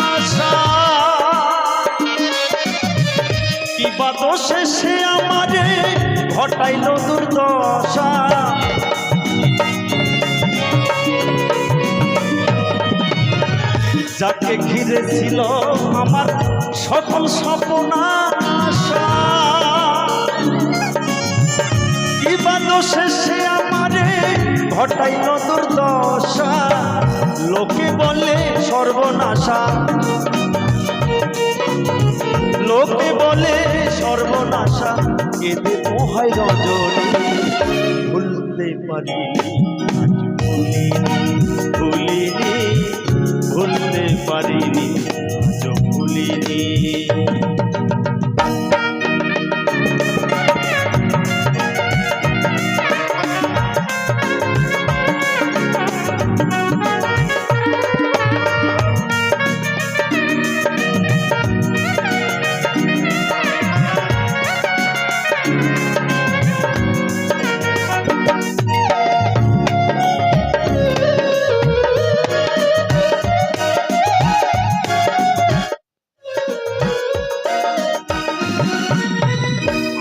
আশা কি বা দোষে সে আমারে ঘটাইল দুর্দশা যাকে ঘিরে ছিল আমার সকল স্বপ্ন আশা কি বা দোষে সে আমারে ঘটাইল দুর্দশা লোকে বলে সর্বনাশা লোকে বলে সর্বনাশা এদের মোহাই রজনী ভুলতে পারিনি ভুলিনি ভুলতে পারিনি ভুলিনি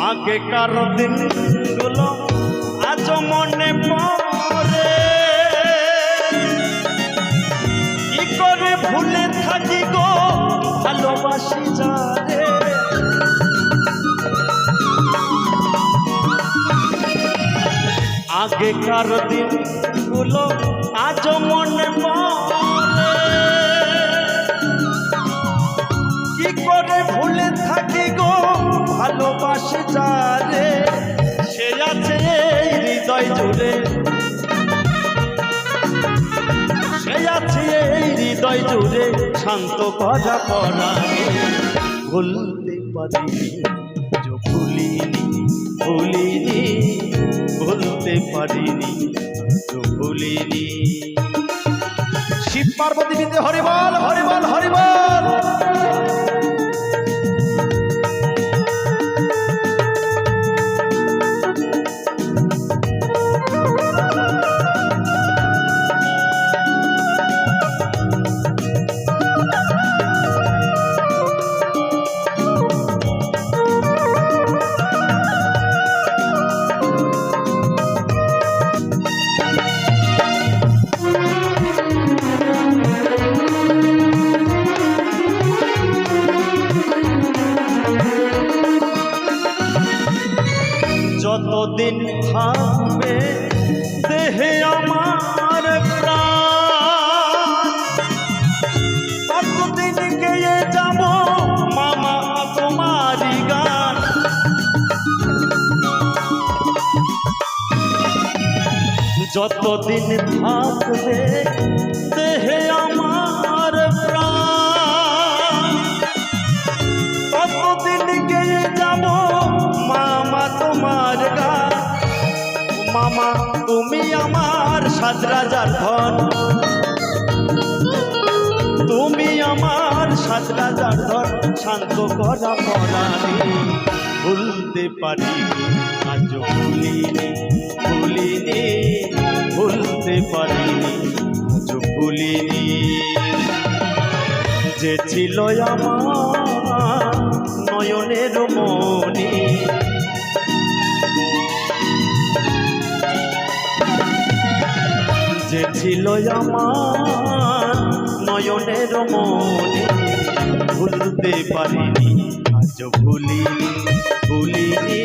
আগেকার দিনগুলো আজ মনে পড়ে কি করে ভুলে থাকি গো ভালোবাসি যারে আগেকার দিনগুলো আজ মনে পড়ে কি করে ভুলে থাকি গো ভালোবাসি যারে সে আছে এই হৃদয় জুড়ে সে আছে এই হৃদয় জুড়ে শান্ত করা পরাণে ভুলতে পারিনি ভুলিনি ভুলিনি ভুলতে পারিনি ভুলিনি শিব পার্বতী বিন্দে হরি বল হরি বল হরি বল যতদিন থাকবে দেহে আমার প্রাণ ততদিন গেয়ে যাব মামা তোমারি গান যতদিন থাকবে দেহে আমার প্রাণ ততদিন গেয়ে যাব মামা তোমার গান মামা তুমি আমার সাত রাজার ধন তুমি আমার সাত রাজার ধন শান্ত করা পরাণে ভুলতে পারিনি আজ ভুলিনি ভুলিনি ভুলতে পারিনি আজ ভুলিনি যে ছিল আমার নয়নের মনি যে ছিল আমার নয়নের মনি ভুলতে পারিনি আজ ভুলিনি ভুলিনি